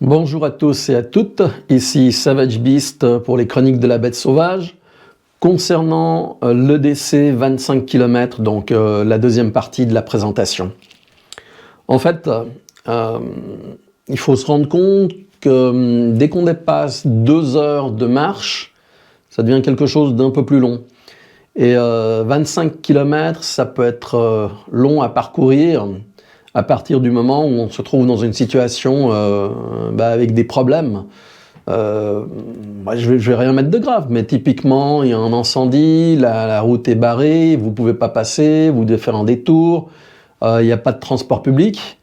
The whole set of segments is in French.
Bonjour à tous et à toutes, ici Savage Beast pour les chroniques de la bête sauvage. Concernant l'EDC 25 km, donc la deuxième partie de la présentation. En fait, il faut se rendre compte que dès qu'on dépasse 2 heures de marche, ça devient quelque chose d'un peu plus long. Et 25 km, ça peut être long à parcourir à partir du moment où on se trouve dans une situation avec des problèmes. Je vais rien mettre de grave, mais typiquement, il y a un incendie, la route est barrée, vous pouvez pas passer, vous devez faire un détour, il n'y a pas de transport public,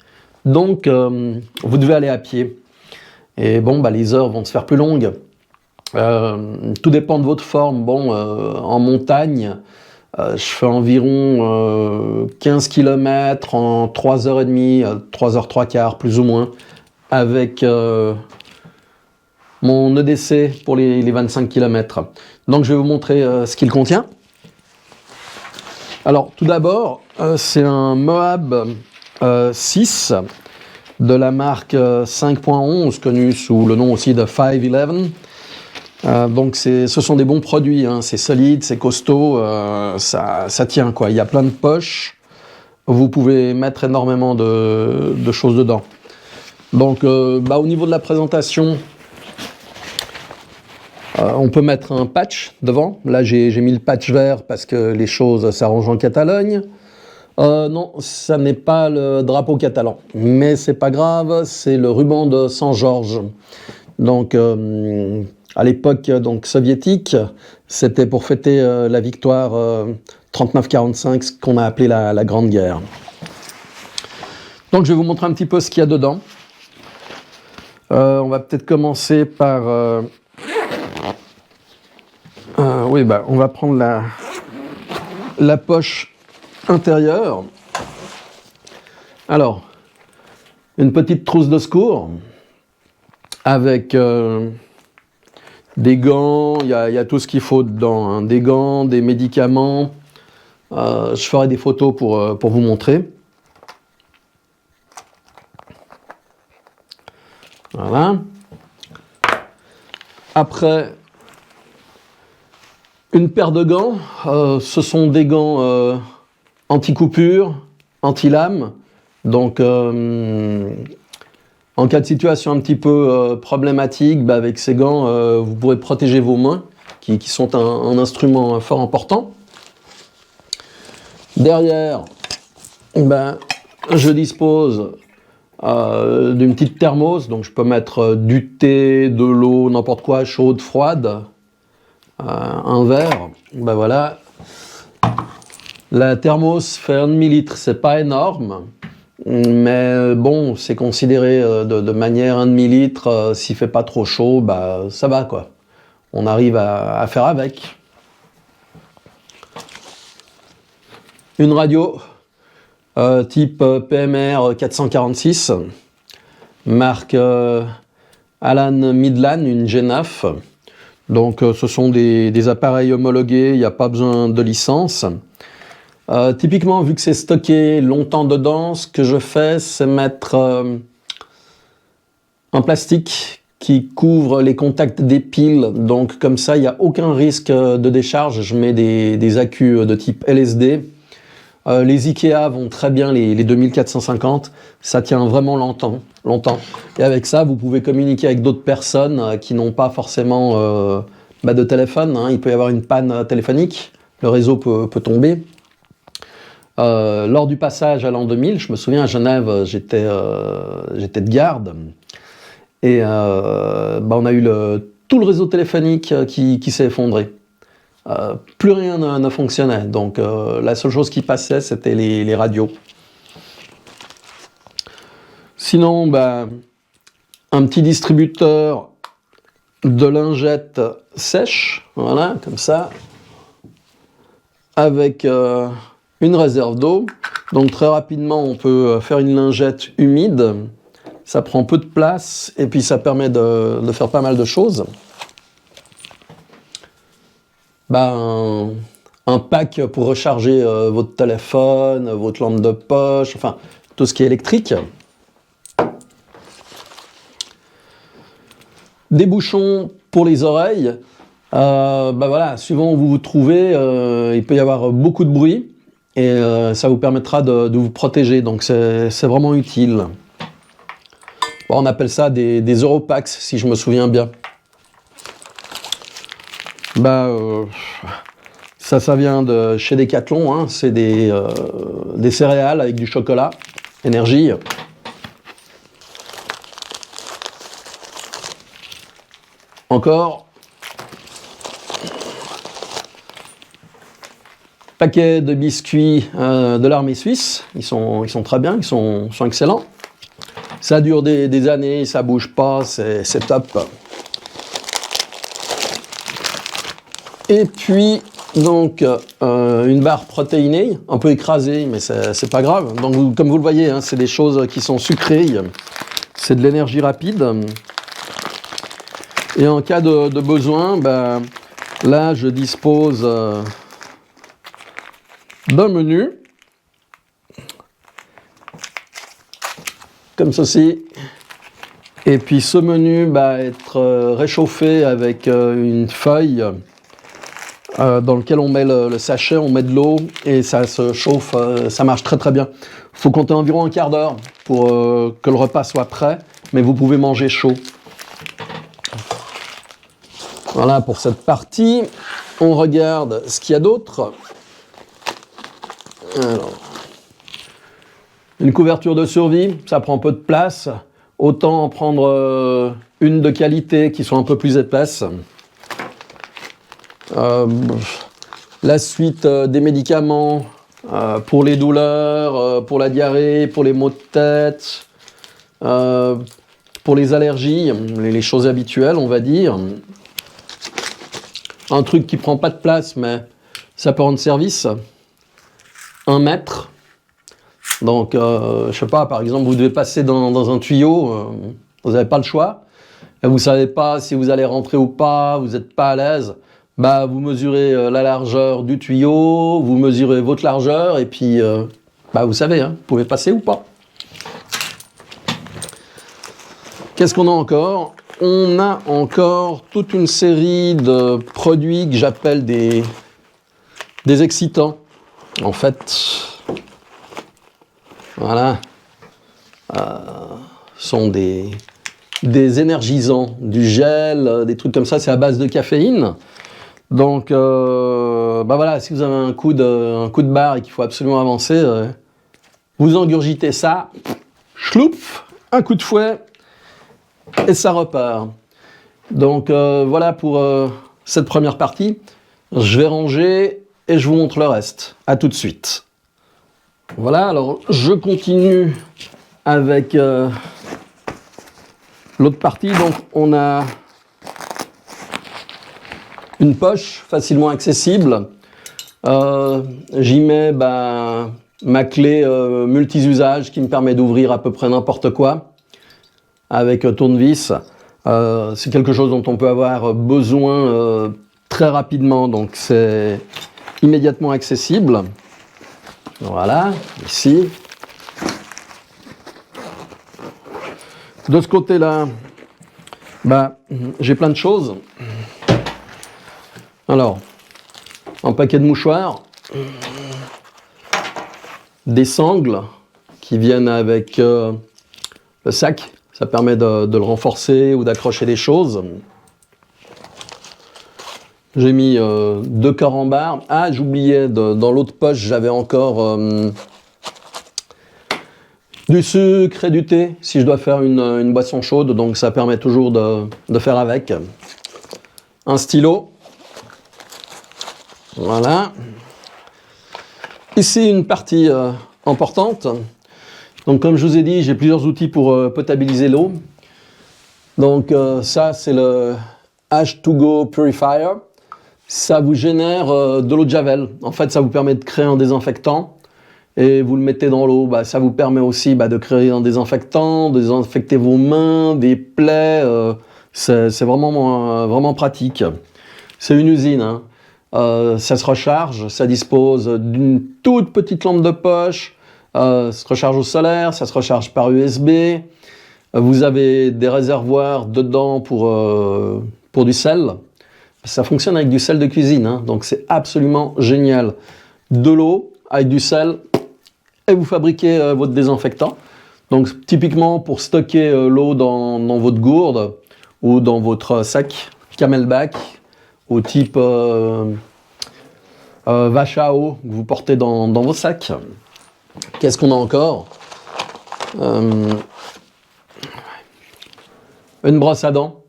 donc vous devez aller à pied. Et bon, les heures vont se faire plus longues. Tout dépend de votre forme. En montagne, je fais environ 15 km en 3h30, 3h03 plus ou moins, avec mon EDC pour les 25 km. Donc je vais vous montrer ce qu'il contient. Alors tout d'abord, c'est un Moab 6 de la marque 5.11, connue sous le nom aussi de 511. Donc ce sont des bons produits, hein. C'est solide, c'est costaud, ça tient quoi. Il y a plein de poches, vous pouvez mettre énormément de choses dedans. Donc au niveau de la présentation, on peut mettre un patch devant. Là j'ai mis le patch vert parce que les choses s'arrangent en Catalogne. Non, ça n'est pas le drapeau catalan, mais c'est pas grave, c'est le ruban de Saint-Georges. Donc à l'époque soviétique, c'était pour fêter la victoire 39-45, ce qu'on a appelé la Grande Guerre. Donc je vais vous montrer un petit peu ce qu'il y a dedans. On va peut-être commencer par... on va prendre la poche intérieure. Alors, une petite trousse de secours avec des gants, il y a tout ce qu'il faut dedans, hein. Des gants, des médicaments. Je ferai des photos pour vous montrer. Voilà. Après, une paire de gants. Ce sont des gants anti-coupure, anti-lame. Donc, en cas de situation un petit peu problématique, avec ces gants, vous pourrez protéger vos mains, qui sont un instrument fort important. Derrière, je dispose d'une petite thermos, donc je peux mettre du thé, de l'eau, n'importe quoi, chaude, froide, un verre. Voilà. La thermos fait 1,5 litre, c'est pas énorme. Mais bon, c'est considéré de manière 1,5 litre, s'il fait pas trop chaud, ça va quoi. On arrive à faire avec. Une radio type PMR 446, marque Alan Midland, une G9. Donc ce sont des appareils homologués, il n'y a pas besoin de licence. Typiquement, vu que c'est stocké longtemps dedans, ce que je fais, c'est mettre un plastique qui couvre les contacts des piles. Donc comme ça, il n'y a aucun risque de décharge. Je mets des accus de type LSD. Les Ikea vont très bien, les 2450. Ça tient vraiment longtemps. Et avec ça, vous pouvez communiquer avec d'autres personnes qui n'ont pas forcément de téléphone, hein. Il peut y avoir une panne téléphonique. Le réseau peut tomber. Lors du passage à l'an 2000, je me souviens à Genève, j'étais de garde, et on a eu tout le réseau téléphonique qui s'est effondré. Plus rien ne fonctionnait, donc la seule chose qui passait, c'était les radios. Sinon, un petit distributeur de lingettes sèches, voilà, comme ça, avec... une réserve d'eau, donc très rapidement on peut faire une lingette humide, ça prend peu de place et puis ça permet de faire pas mal de choses. Un pack pour recharger votre téléphone, votre lampe de poche, enfin tout ce qui est électrique. Des bouchons pour les oreilles. Bah voilà, suivant où vous vous trouvez, il peut y avoir beaucoup de bruit et ça vous permettra de vous protéger, donc c'est vraiment utile. Bon, on appelle ça des Europax, si je me souviens bien. Bah, ça vient de chez Decathlon, hein. C'est des céréales avec du chocolat, énergie. Encore. Paquet de biscuits de l'armée suisse. Ils sont très bien, ils sont excellents. Ça dure des années, ça bouge pas, c'est top. Et puis, donc, une barre protéinée, un peu écrasée, mais c'est pas grave. Donc, comme vous le voyez, hein, c'est des choses qui sont sucrées. C'est de l'énergie rapide. Et en cas de besoin, ben, là, je dispose d'un menu. Comme ceci. Et puis ce menu va être réchauffé avec une feuille dans laquelle on met le sachet, on met de l'eau et ça se chauffe, ça marche très très bien. Il faut compter environ un quart d'heure pour que le repas soit prêt, mais vous pouvez manger chaud. Voilà pour cette partie. On regarde ce qu'il y a d'autre. Alors, une couverture de survie, ça prend peu de place. Autant en prendre une de qualité qui soit un peu plus épaisse. La suite des médicaments pour les douleurs, pour la diarrhée, pour les maux de tête, pour les allergies, les choses habituelles, on va dire. Un truc qui prend pas de place, mais ça peut rendre service. 1 mètre. Donc, je sais pas, par exemple, vous devez passer dans un tuyau, vous n'avez pas le choix, et vous savez pas si vous allez rentrer ou pas, vous n'êtes pas à l'aise, bah, vous mesurez la largeur du tuyau, vous mesurez votre largeur, et puis, bah, vous savez, hein, vous pouvez passer ou pas. Qu'est-ce qu'on a encore? On a encore toute une série de produits que j'appelle des excitants. En fait, voilà, sont des énergisants, du gel, des trucs comme ça, c'est à base de caféine. Donc, bah voilà, si vous avez un coup de barre et qu'il faut absolument avancer, vous engurgitez ça, chloup, un coup de fouet, et ça repart. Donc, voilà pour cette première partie. Je vais ranger et je vous montre le reste. À tout de suite. Voilà, alors je continue avec l'autre partie. Donc on a une poche facilement accessible. J'y mets ma clé multi-usage qui me permet d'ouvrir à peu près n'importe quoi avec tournevis. C'est quelque chose dont on peut avoir besoin très rapidement, donc c'est immédiatement accessible. Voilà, ici. De ce côté-là, bah, j'ai plein de choses. Alors, un paquet de mouchoirs, des sangles qui viennent avec le sac, ça permet de le renforcer ou d'accrocher des choses. J'ai mis 2 carambars. Ah, j'oubliais, dans l'autre poche, j'avais encore du sucre et du thé, si je dois faire une boisson chaude, donc ça permet toujours de faire avec. Un stylo. Voilà. Ici, une partie importante. Donc, comme je vous ai dit, j'ai plusieurs outils pour potabiliser l'eau. Donc, ça, c'est le H2Go Purifier. Ça vous génère de l'eau de Javel. En fait, ça vous permet de créer un désinfectant et vous le mettez dans l'eau. Bah, ça vous permet aussi de créer un désinfectant, de désinfecter vos mains, des plaies. C'est vraiment pratique. C'est une usine. Hein. Ça se recharge. Ça dispose d'une toute petite lampe de poche. Ça se recharge au solaire. Ça se recharge par USB. Vous avez des réservoirs dedans pour du sel. Ça fonctionne avec du sel de cuisine, hein, donc c'est absolument génial. De l'eau avec du sel et vous fabriquez votre désinfectant. Donc typiquement pour stocker l'eau dans votre gourde ou dans votre sac Camelback au type vache à eau que vous portez dans vos sacs. Qu'est-ce qu'on a encore? Une brosse à dents.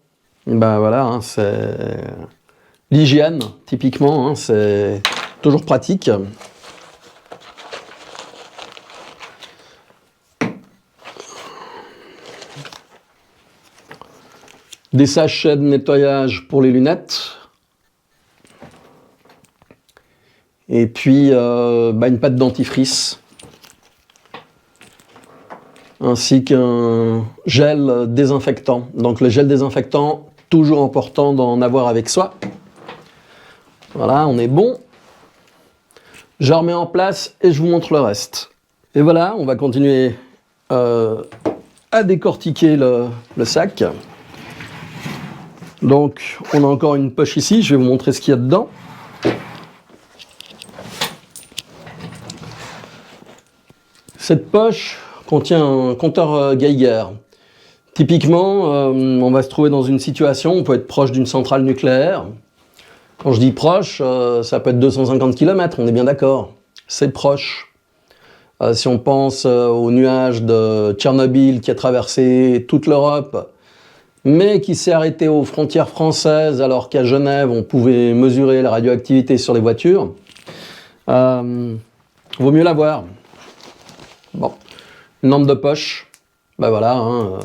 Ben voilà, hein, c'est l'hygiène, typiquement, hein, c'est toujours pratique. Des sachets de nettoyage pour les lunettes. Et puis une pâte dentifrice. Ainsi qu'un gel désinfectant. Donc le gel désinfectant, toujours important d'en avoir avec soi. Voilà, on est bon. Je remets en place et je vous montre le reste. Et voilà, on va continuer à décortiquer le sac. Donc, on a encore une poche ici, je vais vous montrer ce qu'il y a dedans. Cette poche contient un compteur Geiger. Typiquement, on va se trouver dans une situation, on peut être proche d'une centrale nucléaire. Quand je dis proche, ça peut être 250 km, on est bien d'accord. C'est proche. Si on pense au nuage de Tchernobyl qui a traversé toute l'Europe, mais qui s'est arrêté aux frontières françaises alors qu'à Genève, on pouvait mesurer la radioactivité sur les voitures, vaut mieux l'avoir. Bon, une lampe de poche, ben voilà, hein,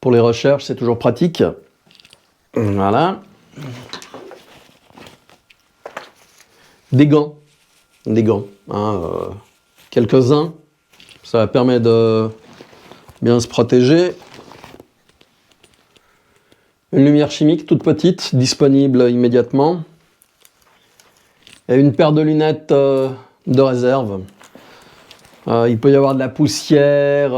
pour les recherches, c'est toujours pratique. Voilà. Des gants, hein, quelques-uns, ça permet de bien se protéger. Une lumière chimique toute petite, disponible immédiatement. Et une paire de lunettes de réserve. Il peut y avoir de la poussière,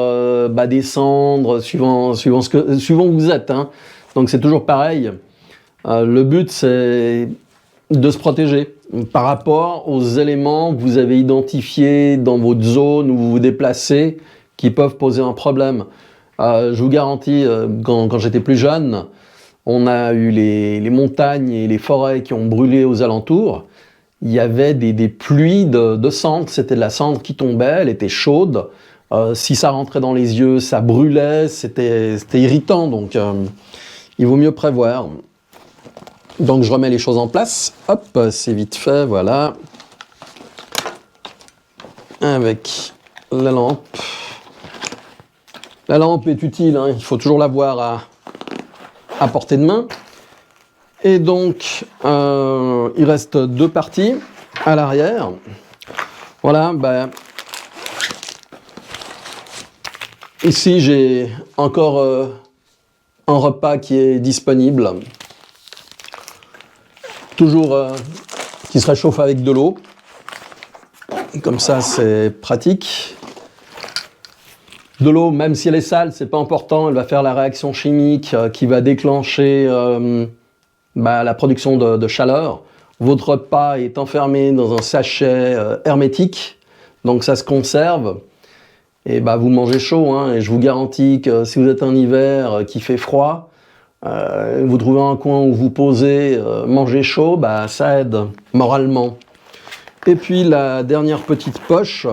des cendres, suivant où vous êtes. Hein. Donc c'est toujours pareil. Le but, c'est de se protéger par rapport aux éléments que vous avez identifiés dans votre zone où vous vous déplacez qui peuvent poser un problème. Je vous garantis, quand j'étais plus jeune, on a eu les montagnes et les forêts qui ont brûlé aux alentours. Il y avait des pluies de cendres, c'était de la cendre qui tombait, elle était chaude. Si ça rentrait dans les yeux, ça brûlait, c'était irritant, donc il vaut mieux prévoir. Donc je remets les choses en place, hop, c'est vite fait, voilà. Avec la lampe. La lampe est utile, hein, il faut toujours l'avoir à portée de main. Et donc, il reste deux parties à l'arrière. Voilà, ici j'ai encore un repas qui est disponible. Toujours qui se réchauffe avec de l'eau. Comme ça, c'est pratique. De l'eau, même si elle est sale, c'est pas important, elle va faire la réaction chimique qui va déclencher la production de chaleur. Votre repas est enfermé dans un sachet hermétique, donc ça se conserve. Et vous mangez chaud, hein, et je vous garantis que si vous êtes un hiver qui fait froid, vous trouvez un coin où vous posez, manger chaud, ça aide moralement. Et puis la dernière petite poche,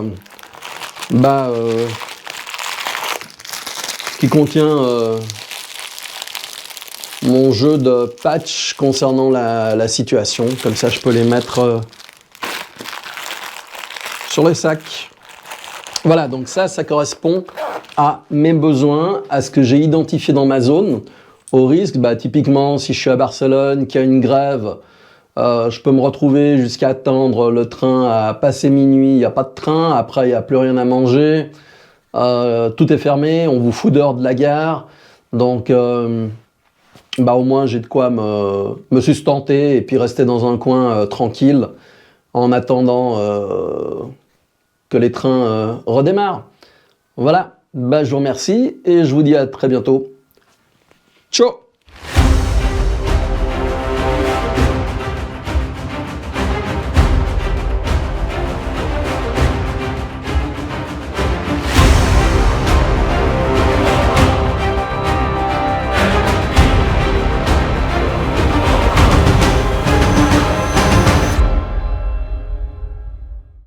qui contient mon jeu de patch concernant la situation. Comme ça, je peux les mettre sur les sacs. Voilà, donc ça correspond à mes besoins, à ce que j'ai identifié dans ma zone. Au risque, typiquement, si je suis à Barcelone, qu'il y a une grève, je peux me retrouver jusqu'à attendre le train à passer minuit, il n'y a pas de train, après il n'y a plus rien à manger, tout est fermé, on vous fout dehors de la gare, donc au moins j'ai de quoi me sustenter et puis rester dans un coin tranquille en attendant que les trains redémarrent. Voilà, Bah, je vous remercie et je vous dis à très bientôt. Ciao!